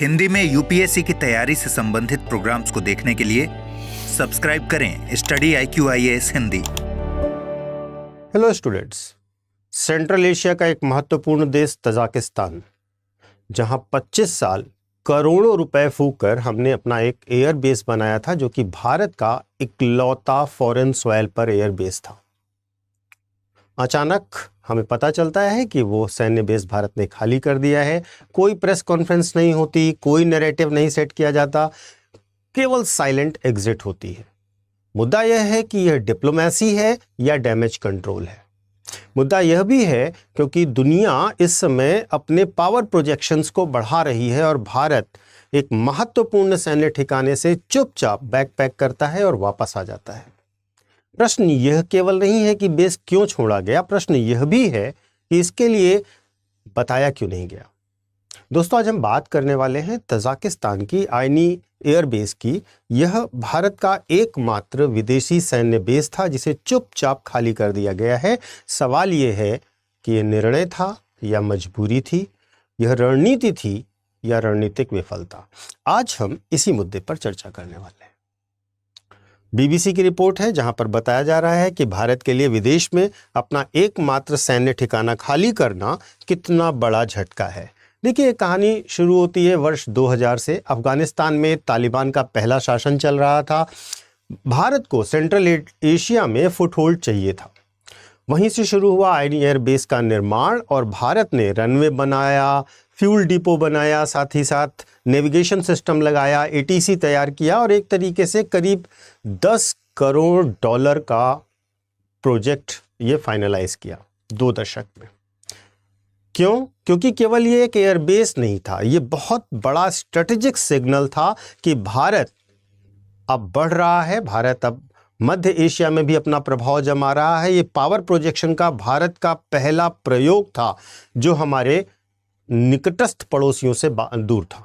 हिंदी में यूपीएससी की तैयारी से संबंधित प्रोग्राम्स को देखने के लिए सब्सक्राइब करें study IQIAS Hindi. Hello students, central Asia का एक महत्वपूर्ण देश तजाकिस्तान, जहां 25 साल करोड़ों रुपए फूंक कर हमने अपना एक एयर बेस बनाया था, जो कि भारत का इकलौता फॉरेन सॉइल पर एयर बेस था। अचानक हमें पता चलता है कि वो सैन्य बेस भारत ने खाली कर दिया है। कोई प्रेस कॉन्फ्रेंस नहीं होती, कोई नैरेटिव नहीं सेट किया जाता, केवल साइलेंट एग्जिट होती है। मुद्दा यह है कि यह डिप्लोमेसी है या डैमेज कंट्रोल है। मुद्दा यह भी है क्योंकि दुनिया इस समय अपने पावर प्रोजेक्शंस को बढ़ा रही है और भारत एक महत्वपूर्ण सैन्य ठिकाने से चुपचाप बैकपैक करता है और वापस आ जाता है। प्रश्न यह केवल नहीं है कि बेस क्यों छोड़ा गया, प्रश्न यह भी है कि इसके लिए बताया क्यों नहीं गया। दोस्तों, आज हम बात करने वाले हैं तजाकिस्तान की आइनी एयर बेस की। यह भारत का एकमात्र विदेशी सैन्य बेस था जिसे चुपचाप खाली कर दिया गया है। सवाल यह है कि यह निर्णय था या मजबूरी थी, यह रणनीति थी या रणनीतिक विफलता। आज हम इसी मुद्दे पर चर्चा करने वाले हैं। BBC की रिपोर्ट है जहां पर बताया जा रहा है कि भारत के लिए विदेश में अपना एकमात्र सैन्य ठिकाना खाली करना कितना बड़ा झटका है। देखिए, कहानी शुरू होती है वर्ष 2000 से। अफगानिस्तान में तालिबान का पहला शासन चल रहा था। भारत को सेंट्रल एशिया में फुटहोल्ड चाहिए था। वहीं से शुरू हुआ आइनी एयर बेस का निर्माण और भारत ने रनवे बनाया, फ्यूल डिपो बनाया, साथ ही साथ नेविगेशन सिस्टम लगाया, ATC तैयार किया और एक तरीके से करीब $10 करोड़ का प्रोजेक्ट ये फाइनलाइज किया 2 दशक में। क्यों? क्योंकि केवल ये एक एयरबेस नहीं था, ये बहुत बड़ा स्ट्रेटेजिक सिग्नल था कि भारत अब बढ़ रहा है, भारत अब मध्य एशिया में भी अपना प्रभाव जमा रहा है। ये पावर प्रोजेक्शन का भारत का पहला प्रयोग था जो हमारे निकटस्थ पड़ोसियों से दूर था।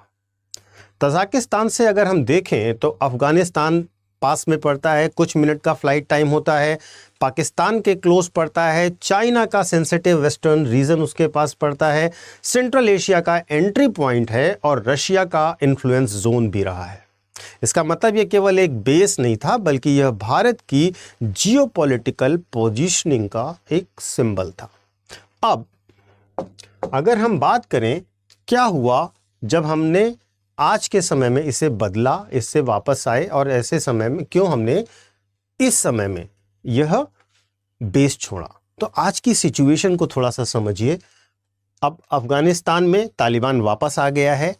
तजाकिस्तान से अगर हम देखें तो अफगानिस्तान पास में पड़ता है, कुछ मिनट का फ्लाइट टाइम होता है। पाकिस्तान के क्लोज पड़ता है, चाइना का सेंसिटिव वेस्टर्न रीजन उसके पास पड़ता है, सेंट्रल एशिया का एंट्री पॉइंट है और रशिया का इन्फ्लुएंस जोन भी रहा है। इसका मतलब यह केवल एक बेस नहीं था, बल्कि यह भारत की जियोपॉलिटिकल पोजीशनिंग का एक सिंबल था। अब अगर हम बात करें क्या हुआ जब हमने आज के समय में इसे बदला, इससे वापस आए और ऐसे समय में क्यों हमने इस समय में यह बेस छोड़ा, तो आज की सिचुएशन को थोड़ा सा समझिए। अब अफगानिस्तान में तालिबान वापस आ गया है,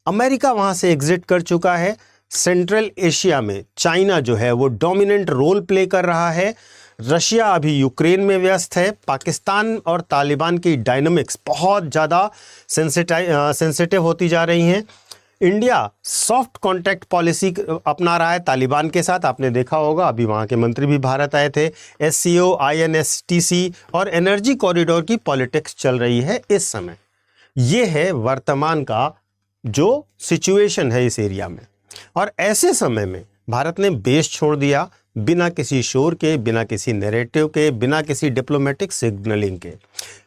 अमेरिका वहां से एग्जिट कर चुका है, सेंट्रल एशिया में चाइना जो है वो डोमिनेंट रोल प्ले कर रहा है, रशिया अभी यूक्रेन में व्यस्त है, पाकिस्तान और तालिबान की डायनामिक्स बहुत ज़्यादा सेंसिटिव होती जा रही हैं। इंडिया सॉफ्ट कॉन्टैक्ट पॉलिसी अपना रहा है तालिबान के साथ। आपने देखा होगा, अभी वहाँ के मंत्री भी भारत आए थे। SCO, INSTC और एनर्जी कॉरिडोर की पॉलिटिक्स चल रही है इस समय। ये है वर्तमान का जो सिचुएशन है इस एरिया में। और ऐसे समय में भारत ने बेस छोड़ दिया बिना किसी शोर के, बिना किसी नैरेटिव के, बिना किसी डिप्लोमेटिक सिग्नलिंग के।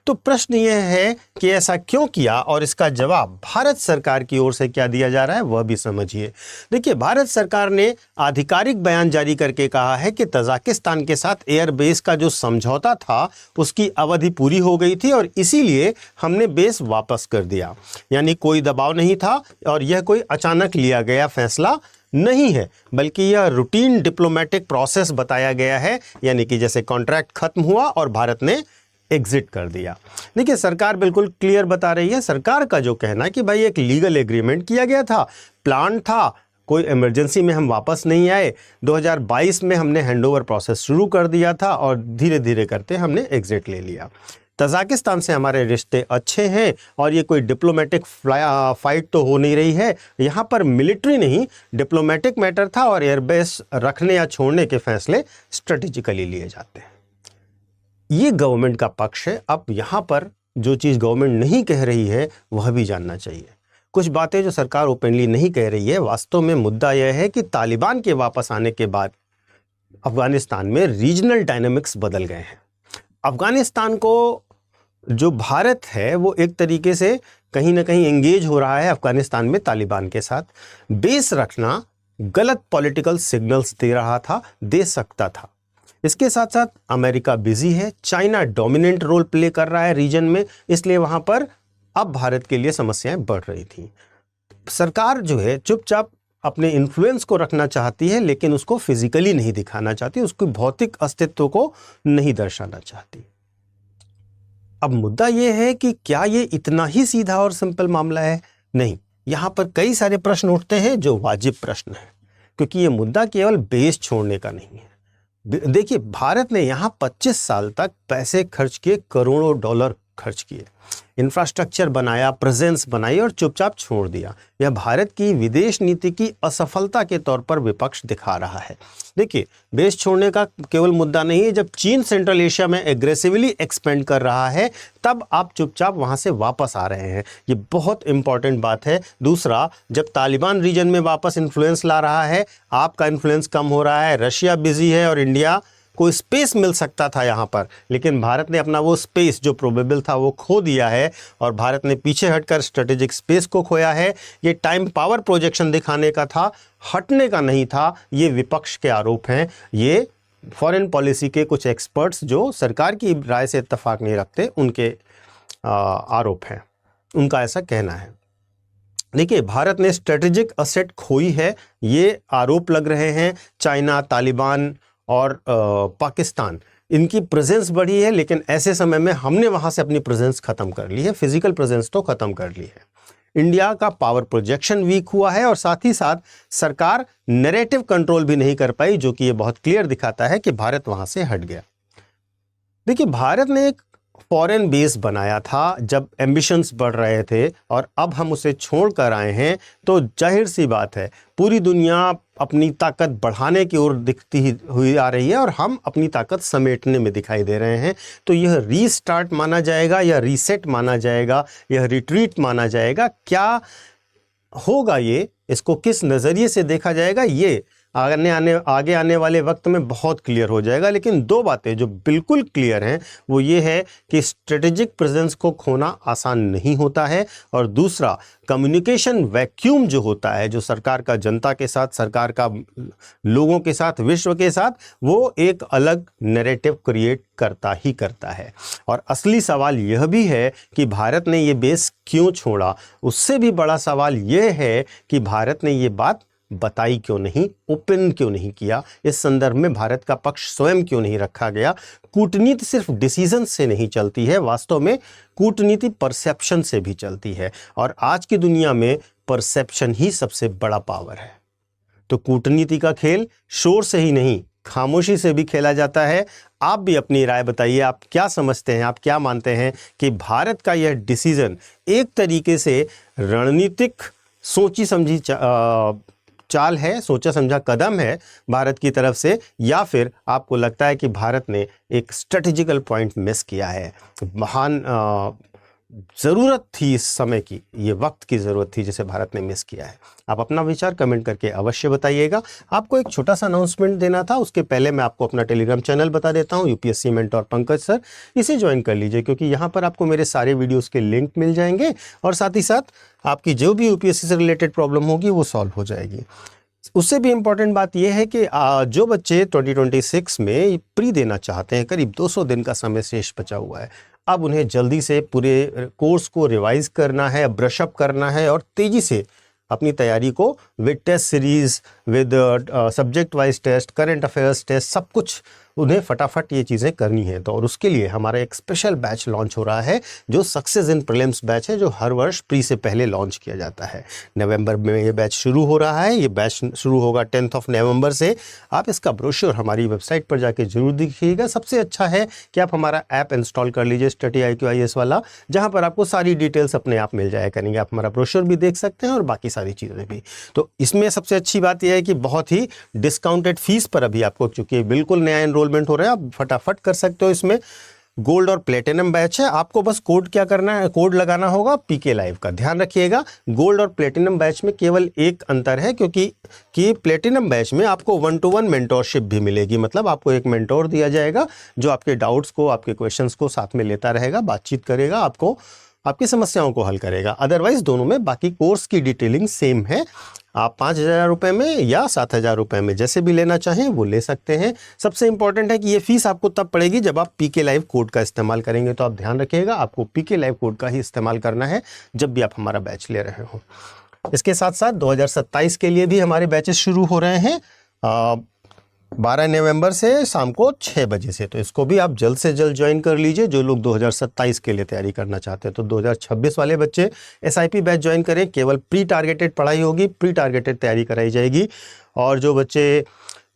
तो प्रश्न यह है कि ऐसा क्यों किया और इसका जवाब भारत सरकार की ओर से क्या दिया जा रहा है वह भी समझिए। देखिए, भारत सरकार ने आधिकारिक बयान जारी करके कहा है कि तजाकिस्तान के साथ एयर बेस का जो समझौता था उसकी अवधि पूरी हो गई थी और इसीलिए हमने बेस वापस कर दिया। यानी कोई दबाव नहीं था और यह कोई अचानक लिया गया फैसला नहीं है, बल्कि यह रूटीन डिप्लोमेटिक प्रोसेस बताया गया है। यानी कि जैसे कॉन्ट्रैक्ट खत्म हुआ और भारत ने एग्जिट कर दिया। देखिए, सरकार बिल्कुल क्लियर बता रही है। सरकार का जो कहना है कि भाई एक लीगल एग्रीमेंट किया गया था, प्लान था, कोई इमरजेंसी में हम वापस नहीं आए। 2022 में हमने हैंडओवर प्रोसेस शुरू कर दिया था और धीरे धीरे करते हमने एग्जिट ले लिया। तजाकिस्तान से हमारे रिश्ते अच्छे हैं और ये कोई डिप्लोमेटिक फाइट तो हो नहीं रही है। यहाँ पर मिलिट्री नहीं, डिप्लोमेटिक मैटर था और एयरबेस रखने या छोड़ने के फैसले स्ट्रेटेजिकली लिए जाते हैं। ये गवर्नमेंट का पक्ष है। अब यहाँ पर जो चीज़ गवर्नमेंट नहीं कह रही है वह भी जानना चाहिए। कुछ बातें जो सरकार ओपनली नहीं कह रही है, वास्तव में मुद्दा यह है कि तालिबान के वापस आने के बाद अफगानिस्तान में रीजनल डायनामिक्स बदल गए हैं। अफगानिस्तान को जो भारत है वो एक तरीके से कहीं ना कहीं एंगेज हो रहा है अफगानिस्तान में तालिबान के साथ। बेस रखना गलत पॉलिटिकल सिग्नल्स दे रहा था, दे सकता था। इसके साथ साथ अमेरिका बिजी है, चाइना डोमिनेंट रोल प्ले कर रहा है रीजन में, इसलिए वहां पर अब भारत के लिए समस्याएं बढ़ रही थी। सरकार जो है चुपचाप अपने इन्फ्लुएंस को रखना चाहती है, लेकिन उसको फिजिकली नहीं दिखाना चाहती, उसके भौतिक अस्तित्व को नहीं दर्शाना चाहती। अब मुद्दा यह है कि क्या ये इतना ही सीधा और सिंपल मामला है? नहीं, यहां पर कई सारे प्रश्न उठते हैं जो वाजिब प्रश्न है, क्योंकि ये मुद्दा केवल बेस छोड़ने का नहीं है। देखिए, भारत ने यहां 25 साल तक पैसे खर्च किए, करोड़ों डॉलर खर्च किए, इंफ्रास्ट्रक्चर बनाया, प्रेजेंस बनाई और चुपचाप छोड़ दिया। यह भारत की विदेश नीति की असफलता के तौर पर विपक्ष दिखा रहा है। देखिए, बेस छोड़ने का केवल मुद्दा नहीं है, जब चीन सेंट्रल एशिया में एग्रेसिवली एक्सपेंड कर रहा है तब आप चुपचाप वहां से वापस आ रहे हैं, ये बहुत इंपॉर्टेंट बात है। दूसरा, जब तालिबान रीजन में वापस इन्फ्लुएंस ला रहा है, आपका इन्फ्लुएंस कम हो रहा है, रशिया बिजी है और इंडिया को स्पेस मिल सकता था यहाँ पर, लेकिन भारत ने अपना वो स्पेस जो प्रोबेबल था वो खो दिया है और भारत ने पीछे हटकर स्ट्रेटेजिक स्पेस को खोया है। ये टाइम पावर प्रोजेक्शन दिखाने का था, हटने का नहीं था। ये विपक्ष के आरोप हैं, ये फॉरेन पॉलिसी के कुछ एक्सपर्ट्स जो सरकार की राय से इत्तेफाक नहीं रखते उनके आरोप हैं, उनका ऐसा कहना है। देखिए, भारत ने स्ट्रेटेजिक असेट खोई है, ये आरोप लग रहे हैं। चाइना, तालिबान और पाकिस्तान, इनकी प्रेजेंस बढ़ी है, लेकिन ऐसे समय में हमने वहां से अपनी प्रेजेंस खत्म कर ली है, फिजिकल प्रेजेंस तो खत्म कर ली है। इंडिया का पावर प्रोजेक्शन वीक हुआ है और साथ ही साथ सरकार नैरेटिव कंट्रोल भी नहीं कर पाई, जो कि ये बहुत क्लियर दिखाता है कि भारत वहां से हट गया। देखिए, भारत ने एक फॉरेन बेस बनाया था जब एम्बिशंस बढ़ रहे थे और अब हम उसे छोड़ कर आए हैं, तो जाहिर सी बात है पूरी दुनिया अपनी ताकत बढ़ाने की ओर दिखती हुई आ रही है और हम अपनी ताकत समेटने में दिखाई दे रहे हैं। तो यह रीस्टार्ट माना जाएगा या रीसेट माना जाएगा, यह रिट्रीट माना जाएगा, क्या होगा ये, इसको किस नज़रिए से देखा जाएगा, ये आगे आने वाले वक्त में बहुत क्लियर हो जाएगा। लेकिन दो बातें जो बिल्कुल क्लियर हैं वो ये है कि स्ट्रेटेजिक प्रेजेंस को खोना आसान नहीं होता है, और दूसरा, कम्युनिकेशन वैक्यूम जो होता है, जो सरकार का जनता के साथ, सरकार का लोगों के साथ, विश्व के साथ, वो एक अलग नैरेटिव क्रिएट करता ही करता है। और असली सवाल यह भी है कि भारत ने ये बेस क्यों छोड़ा। उससे भी बड़ा सवाल यह है कि भारत ने ये बात बताई क्यों नहीं, ओपन क्यों नहीं किया, इस संदर्भ में भारत का पक्ष स्वयं क्यों नहीं रखा गया। कूटनीति सिर्फ डिसीजन से नहीं चलती है, वास्तव में कूटनीति परसेप्शन से भी चलती है, और आज की दुनिया में परसेप्शन ही सबसे बड़ा पावर है। तो कूटनीति का खेल शोर से ही नहीं, खामोशी से भी खेला जाता है। आप भी अपनी राय बताइए, आप क्या समझते हैं, आप क्या मानते हैं कि भारत का यह डिसीजन एक तरीके से रणनीतिक सोची समझी चाल है, सोचा समझा कदम है भारत की तरफ से, या फिर आपको लगता है कि भारत ने एक स्ट्रेटेजिकल पॉइंट मिस किया है? महान ज़रूरत थी इस समय की, ये वक्त की ज़रूरत थी जिसे भारत ने मिस किया है। आप अपना विचार कमेंट करके अवश्य बताइएगा। आपको एक छोटा सा अनाउंसमेंट देना था, उसके पहले मैं आपको अपना टेलीग्राम चैनल बता देता हूँ, यूपीएससी मेंटोर पंकज सर। इसे ज्वाइन कर लीजिए, क्योंकि यहाँ पर आपको मेरे सारे वीडियोज़ के लिंक मिल जाएंगे और साथ ही साथ आपकी जो भी यूपीएससी से रिलेटेड प्रॉब्लम होगी वो सॉल्व हो जाएगी। उससे भी इम्पॉर्टेंट बात यह है कि जो बच्चे 2026 में प्री देना चाहते हैं, करीब 200 दिन का समय शेष बचा हुआ है, अब उन्हें जल्दी से पूरे कोर्स को रिवाइज करना है, ब्रशअप करना है और तेज़ी से अपनी तैयारी को with test series, with subject wise test, current affairs test, सब कुछ उन्हें फटाफट ये चीज़ें करनी है। तो और उसके लिए हमारा एक स्पेशल बैच लॉन्च हो रहा है, जो सक्सेस इन प्रीलिम्स बैच है, जो हर वर्ष प्री से पहले लॉन्च किया जाता है। नवंबर में ये बैच शुरू हो रहा है, ये बैच शुरू होगा 10 नवंबर से। आप इसका ब्रोशर हमारी वेबसाइट पर जाके जरूर देखिएगा। सबसे अच्छा है कि आप हमारा ऐप इंस्टॉल कर लीजिए, स्टडी IQIS वाला, जहाँ पर आपको सारी डिटेल्स अपने आप मिल जाया करेंगे। आप हमारा ब्रोशर भी देख सकते हैं और बाकी सारी चीज़ें भी। तो इसमें सबसे अच्छी बात यह है कि बहुत ही डिस्काउंटेड फीस पर अभी आपको, चूँकि बिल्कुल नया एनरोलमेंट हो रहा है, आप फटाफट कर सकते हो इसमें। गोल्ड और प्लेटिनम बैच है। आपको बस कोड क्या करना है, कोड लगाना होगा पीके लाइव का। ध्यान रखिएगा, गोल्ड और प्लेटिनम बैच में केवल एक अंतर है, क्योंकि प्लेटिनम बैच में आपको 1-to-1 मेंटोरशिप भी मिलेगी। मतलब आपको एक मेंटोर दिया जाएगा जो आपके डाउट्स को, आपके क्वेश्चंस को साथ में लेता रहेगा, बातचीत करेगा, आपको आपकी समस्याओं को हल करेगा। अदरवाइज दोनों में बाकी कोर्स की डिटेलिंग सेम है। आप 5,000 रुपये में या 7,000 रुपये में जैसे भी लेना चाहें वो ले सकते हैं। सबसे इंपॉर्टेंट है कि ये फीस आपको तब पड़ेगी जब आप पीके लाइव कोड का इस्तेमाल करेंगे। तो आप ध्यान रखिएगा, आपको पीके लाइव कोड का ही इस्तेमाल करना है जब भी आप हमारा बैच ले रहे हो। इसके साथ साथ 2027 के लिए भी हमारे बैचेस शुरू हो रहे हैं 12 नवंबर से शाम को 6 बजे से। तो इसको भी आप जल्द से जल्द ज्वाइन कर लीजिए जो लोग 2027 के लिए तैयारी करना चाहते हैं। तो 2026 वाले बच्चे SIP बैच ज्वाइन करें। केवल प्री टारगेटेड पढ़ाई होगी, प्री टारगेटेड तैयारी कराई जाएगी। और जो बच्चे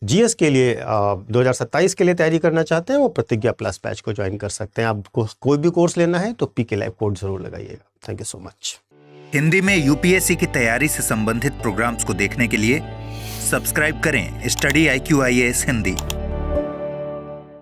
GS के लिए 2027 के लिए तैयारी करना चाहते हैं वो प्रतिज्ञा प्लस बैच को ज्वाइन कर सकते हैं। आपको कोई भी कोर्स लेना है तो पीके लाइव कोड जरूर लगाइएगा। Thank you so much. Hindi में UPSC की तैयारी से संबंधित प्रोग्राम्स को देखने के लिए सब्सक्राइब करें स्टडी IQ IAS हिंदी।